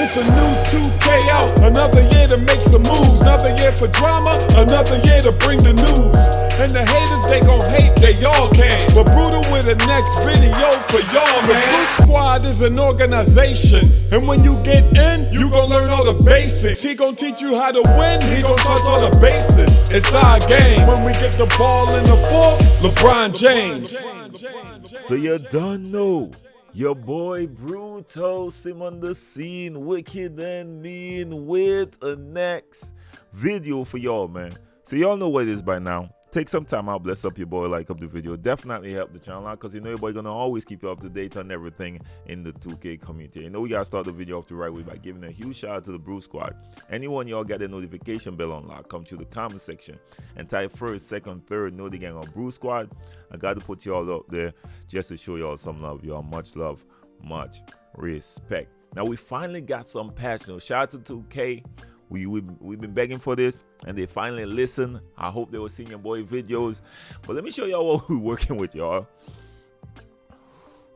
It's a new 2K out, another year to make some moves, another year for drama, another year to bring the news. And the haters, they gon' hate, they all can. But Brutal with the next video for y'all, man. The Brute Squad is an organization, and when you get in, you gon' learn all the basics. He gon' teach you how to win, he gon' touch all the bases. It's our game. When we get the ball in the fourth, LeBron James. So you don't know. Your boy Brutal Sim on the scene, wicked and mean, with a next video for y'all, man. So y'all know what it is by now. Take some time out, bless up your boy, like up the video. Definitely help the channel out, because you know your boy gonna always keep you up to date on everything in the 2K community. You know we gotta start the video off the right way by giving a huge shout out to the Brute Squad. Anyone y'all get a notification bell unlocked, come to the comment section and type first, second, third, know the gang on Brute Squad. I gotta put y'all up there just to show y'all some love. Y'all much love, much respect. Now we finally got some patch notes. Shout out to 2K. We've been begging for this, and they finally listen. I hope they were seeing your boy videos. But let me show y'all what we're working with, y'all.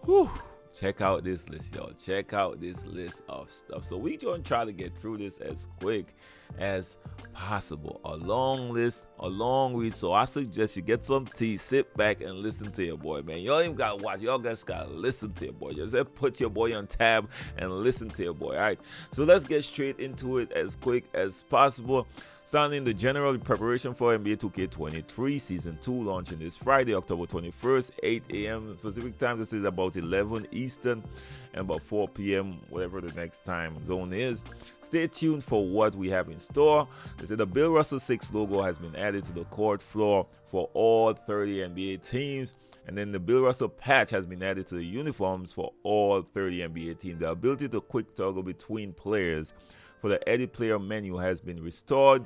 Whew. Check out this list, y'all. Check out this list of stuff. So we gonna try to get through this as quick as possible. A long list, a long read. So I suggest you get some tea, sit back and listen to your boy, man. Y'all ain't gotta watch, y'all just gotta listen to your boy. Just put your boy on tab and listen to your boy. All right, so let's get straight into it as quick as possible. Starting the general preparation for NBA 2K23 Season 2 launching this Friday, October 21st, 8 a.m. Pacific time. This is about 11 Eastern and about 4 p.m. whatever the next time zone is. Stay tuned for what we have in store. They said the Bill Russell 6 logo has been added to the court floor for all 30 NBA teams. And then the Bill Russell patch has been added to the uniforms for all 30 NBA teams. The ability to quick toggle between players for the edit player menu has been restored.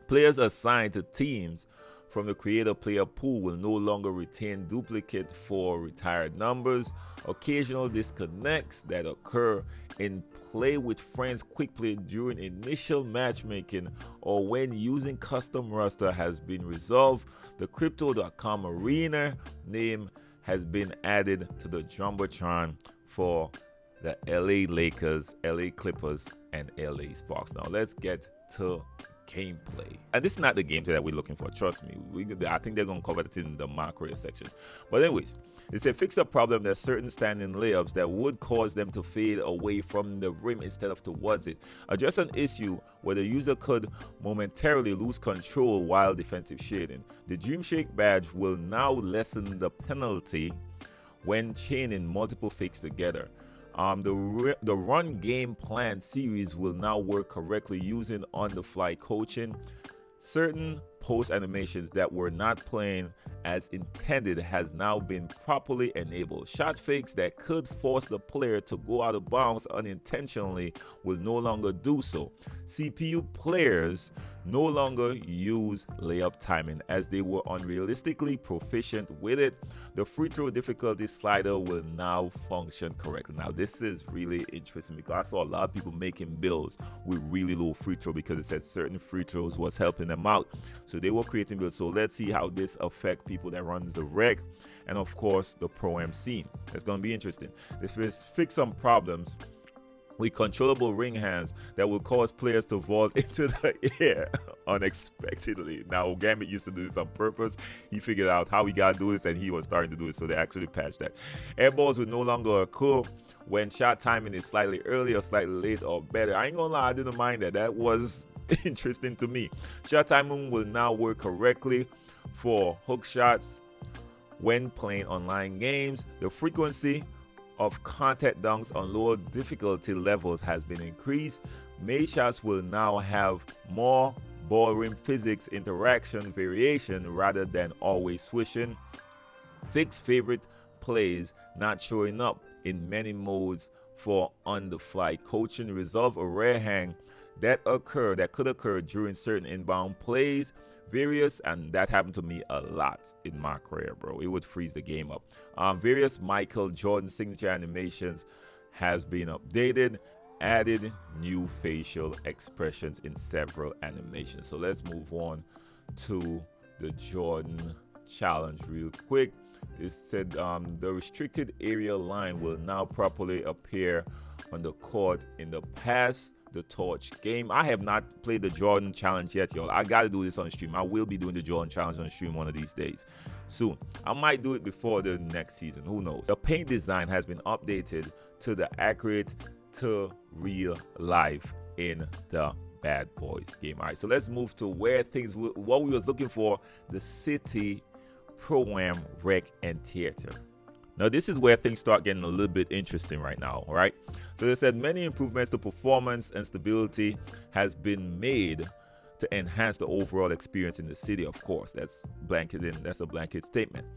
Players assigned to teams from the creator player pool will no longer retain duplicate for retired numbers. Occasional disconnects that occur in play with friends quickly during initial matchmaking or when using custom roster has been resolved. The Crypto.com Arena name has been added to the Jumbotron for the LA Lakers, LA Clippers, and LA Sparks. Now let's get to gameplay. And this is not the gameplay that we're looking for, trust me. I think they're going to cover it in the macro section. But anyways, they say fix the problem that certain standing layups that would cause them to fade away from the rim instead of towards it. Address an issue where the user could momentarily lose control while defensive shading. The Dream Shake badge will now lessen the penalty when chaining multiple fakes together. The run game plan series will now work correctly using on-the-fly coaching. Certain post animations that were not playing as intended has now been properly enabled. Shot fakes that could force the player to go out of bounds unintentionally will no longer do so. CPU players no longer use layup timing as they were unrealistically proficient with it. The free throw difficulty slider will now function correctly. Now this is really interesting because I saw a lot of people making builds with really low free throw because it said certain free throws was helping them out. So they were creating builds. So let's see how this affects people that runs the rec and of course the pro-am scene. It's going to be interesting. This will fix some problems with controllable ring hands that will cause players to vault into the air unexpectedly. Now, Gambit used to do this on purpose. He figured out how he got to do this, and he was starting to do it, so they actually patched that. Air balls will no longer occur when shot timing is slightly early or slightly late or better. I ain't gonna lie, I didn't mind that. That was interesting to me. Shot timing will now work correctly for hook shots when playing online games. The frequency of contact dunks on lower difficulty levels has been increased. Made shots will now have more ball rim physics interaction variation rather than always swishing. Fix favorite plays not showing up in many modes for on-the-fly coaching. Resolve a rare hang that could occur during certain inbound plays. Various, and that happened to me a lot in my career, bro. It would freeze the game up. Various Michael Jordan signature animations has been updated. Added new facial expressions in several animations. So let's move on to the Jordan challenge real quick. It said the restricted area line will now properly appear on the court in the Pass the Torch game. I have not played the Jordan Challenge yet, y'all. I got to do this on stream. I will be doing the Jordan Challenge on stream one of these days soon. I might do it before the next season. Who knows? The paint design has been updated to the accurate to real life in the Bad Boys game. All right, so let's move to what we was looking for, the City Pro-Am Rec and Theater. Now, this is where things start getting a little bit interesting right now, all right? So they said many improvements to performance and stability has been made to enhance the overall experience in the city, of course. That's a blanket statement.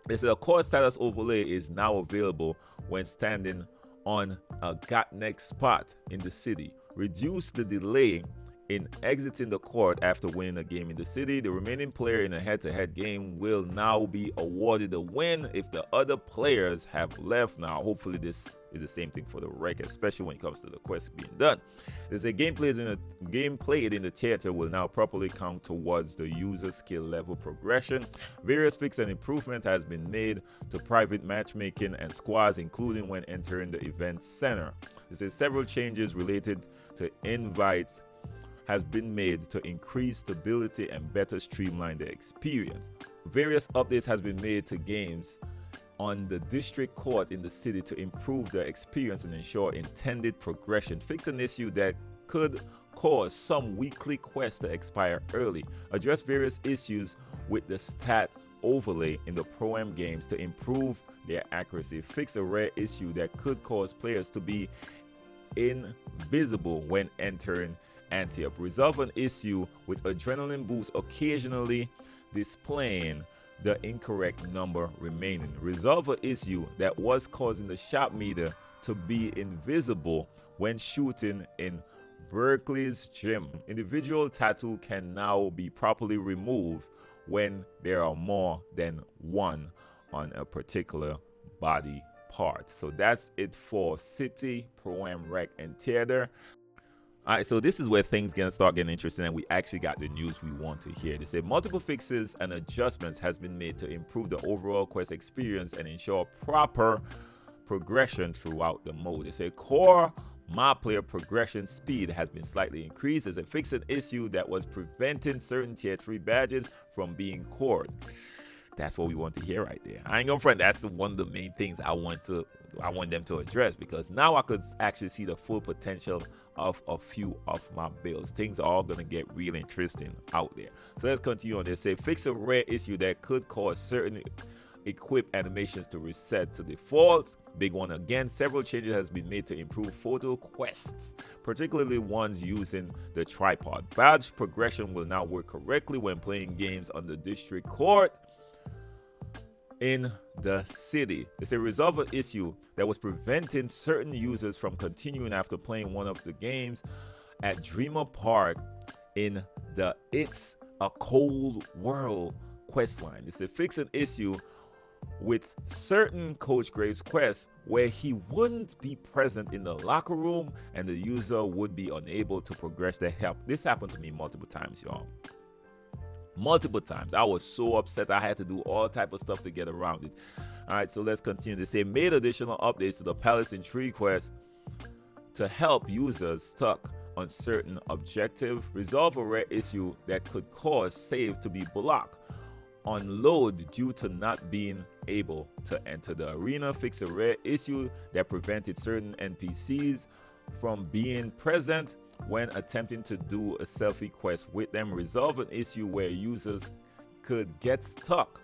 They said a court status overlay is now available when standing on a got next spot in the city. Reduce the delay in exiting the court after winning a game in the city. The remaining player in a head-to-head game will now be awarded a win if the other players have left. Now, hopefully this is the same thing for the rec, especially when it comes to the quest being done. There's a game played in the theater will now properly count towards the user skill level progression. Various fixes and improvements has been made to private matchmaking and squads, including when entering the event center. There's several changes related to invites has been made to increase stability and better streamline the experience. Various updates has been made to games on the district court in the city to improve the experience and ensure intended progression. Fix an issue that could cause some weekly quests to expire early. Address various issues with the stats overlay in the Pro-Am games to improve their accuracy. Fix a rare issue that could cause players to be invisible when entering Antioch. Resolve an issue with adrenaline boost occasionally displaying the incorrect number remaining. Resolve an issue that was causing the shop meter to be invisible when shooting in Berkeley's gym. Individual tattoo can now be properly removed when there are more than one on a particular body part. So that's it for City Pro-Am Rec and Theater. All right, so this is where things start getting interesting, and we actually got the news we want to hear. They say multiple fixes and adjustments has been made to improve the overall quest experience and ensure proper progression throughout the mode. They say core player progression speed has been slightly increased as a fixed issue that was preventing certain tier 3 badges from being cored. That's what we want to hear right there. I ain't gonna front. That's one of the main things I want them to address, because now I could actually see the full potential of a few of my builds. Things are all gonna get real interesting out there. So let's continue on. They say fix a rare issue that could cause certain equip animations to reset to default. Big one again. Several changes has been made to improve photo quests, particularly ones using the tripod. Badge progression will now work correctly when playing games on the district court in the city. It's a resolve an issue that was preventing certain users from continuing after playing one of the games at Dreamer Park in the It's a Cold World questline. It's a fix an issue with certain Coach Graves quests where he wouldn't be present in the locker room and the user would be unable to progress their help. This happened to me multiple times, y'all. Multiple times. I was so upset. I had to do all type of stuff to get around it. All right, so let's continue. They say made additional updates to the Palace Intrigue quest to help users stuck on certain objective. Resolve a rare issue that could cause save to be blocked on load due to not being able to enter the arena. Fix a rare issue that prevented certain NPCs from being present when attempting to do a selfie quest with them. Resolve an issue where users could get stuck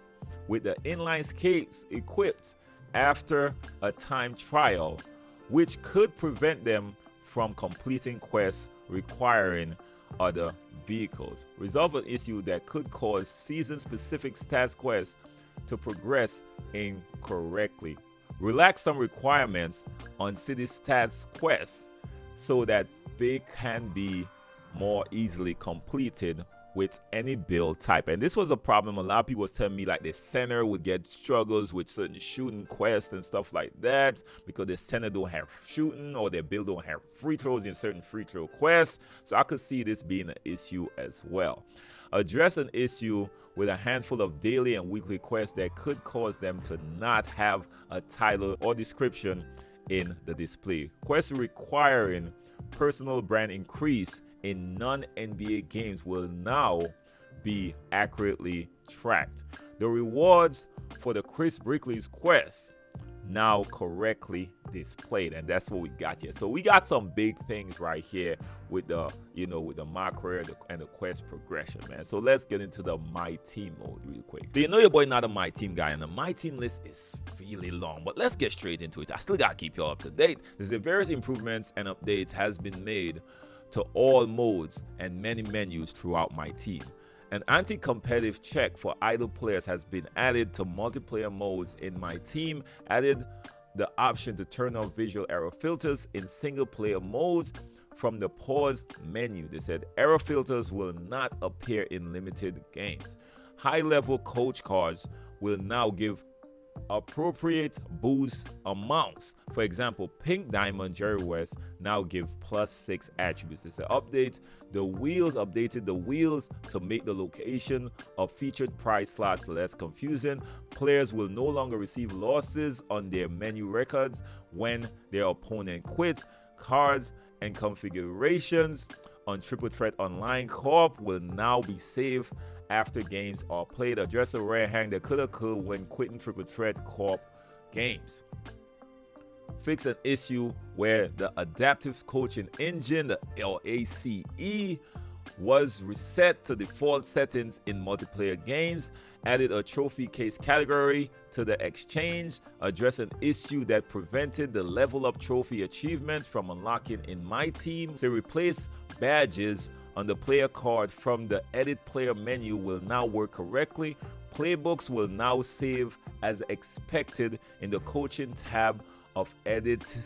with the inline skates equipped after a time trial, which could prevent them from completing quests requiring other vehicles. Resolve an issue that could cause season-specific stats quests to progress incorrectly. Relax some requirements on city stats quests so that they can be more easily completed with any build type. And this was a problem. A lot of people was telling me like the center would get struggles with certain shooting quests and stuff like that because the center don't have shooting or their build don't have free throws in certain free throw quests. So I could see this being an issue as well. Address an issue with a handful of daily and weekly quests that could cause them to not have a title or description in the display. Quests requiring personal brand increase in non-NBA games will now be accurately tracked. The rewards for the Chris Brickley's quest now correctly displayed, and that's what we got here. So we got some big things right here with the with the macro and the quest progression, man. So let's get into the my team mode real quick. So your boy not a my team guy, and the my team list is really long, but let's get straight into it. I still gotta keep you all up to date. There's various improvements and updates has been made to all modes and many menus throughout my team. An anti-competitive check for idle players has been added to multiplayer modes in my team, added the option to turn off visual error filters in single-player modes from the pause menu. They said error filters will not appear in limited games. High-level coach cards will now give appropriate boost amounts. For example, Pink Diamond Jerry West now give +6 attributes. It's an update. The wheels updated the wheels to make the location of featured prize slots less confusing. Players will no longer receive losses on their menu records when their opponent quits. Cards and configurations on Triple Threat Online Co-op will now be saved after games are played. Address a rare hang that could occur when quitting Triple Threat Co-op games. Fix an issue where the adaptive coaching engine, the ACE, was reset to default settings in multiplayer games. Added a trophy case category to the exchange. Address an issue that prevented the level up trophy achievement from unlocking in my team. To replace badges on the player card from the edit player menu will now work correctly. Playbooks will now save as expected in the coaching tab of edit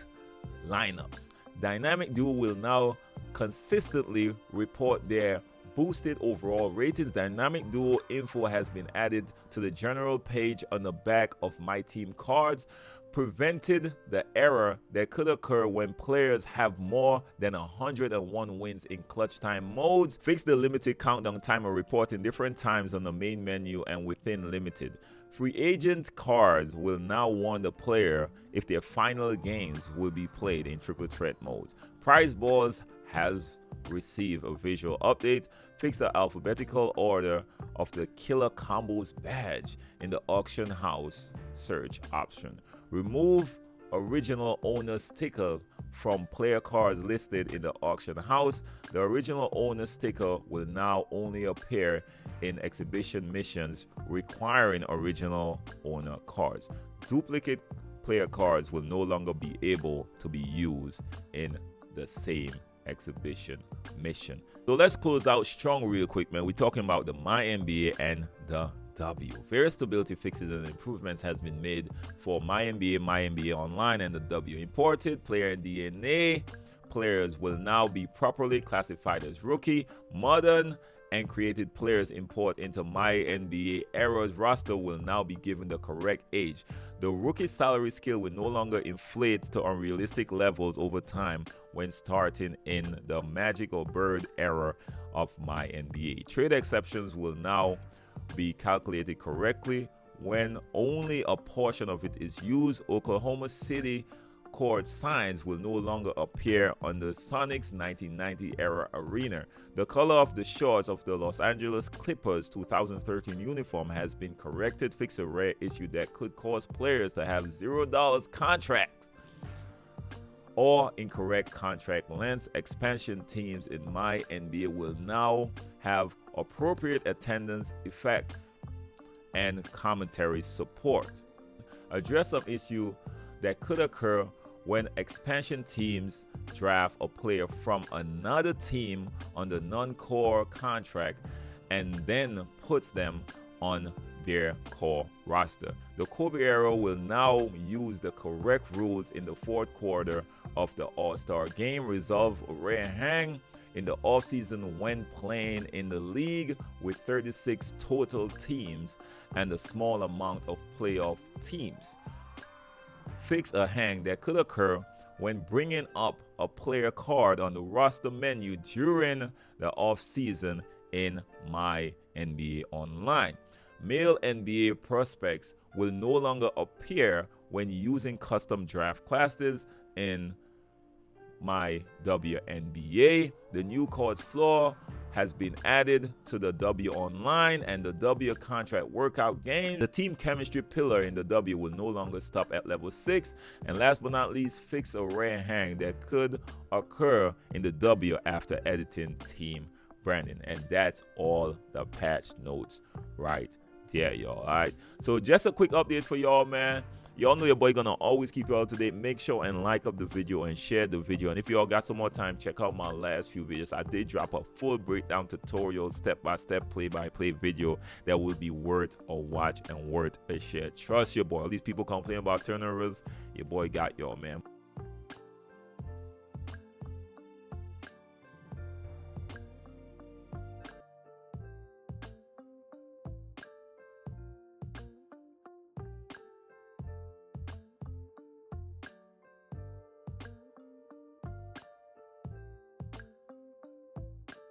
lineups. Dynamic Duo will now consistently report their boosted overall ratings. Dynamic Duo info has been added to the general page on the back of my team cards. Prevented the error that could occur when players have more than 101 wins in clutch time modes. Fixed the limited countdown timer reporting different times on the main menu and within limited. Free agent cards will now warn the player if their final games will be played in triple threat modes. Prize balls has received a visual update. Fix the alphabetical order of the killer combos badge in the auction house search option. Remove original owner stickers from player cards listed in the auction house. The original owner sticker will now only appear in exhibition missions requiring original owner cards. Duplicate player cards will no longer be able to be used in the same exhibition mission. So let's close out strong real quick, man. We're talking about the My NBA and the W. Various stability fixes and improvements has been made for My NBA Online, and the W. Imported player DNA players will now be properly classified as rookie. Modern and created players import into My NBA Era's roster will now be given the correct age. The rookie salary scale will no longer inflate to unrealistic levels over time when starting in the Magic or Bird era of My NBA. Trade exceptions will now be calculated correctly when only a portion of it is used. Oklahoma City court signs will no longer appear on the Sonics 1990 era arena. The color of the shorts of the Los Angeles Clippers 2013 uniform has been corrected. Fix a rare issue that could cause players to have $0 contracts or incorrect contract lengths. Expansion teams in My NBA will now have appropriate attendance effects and commentary support. Address some issue that could occur when expansion teams draft a player from another team on the non-core contract and then puts them on their core roster. The Kobe era will now use the correct rules in the fourth quarter of the All-Star game. Resolve a rare hang in the offseason when playing in the league with 36 total teams and a small amount of playoff teams. Fix a hang that could occur when bringing up a player card on the roster menu during the offseason in My NBA Online. Male NBA prospects will no longer appear when using custom draft classes in my WNBA. The new course floor has been added to the W Online and the W Contract Workout game. The team chemistry pillar in the W will no longer stop at level 6. And last but not least, fix a rare hang that could occur in the W after editing team branding. And that's all the patch notes right there, y'all. All right, so just a quick update for y'all, man. Y'all know your boy gonna always keep you all up to date. Make sure and like up the video and share the video. And if y'all got some more time, check out my last few videos. I did drop a full breakdown tutorial, step-by-step, play-by-play video that will be worth a watch and worth a share. Trust your boy. All these people complaining about turnovers, your boy got y'all, man.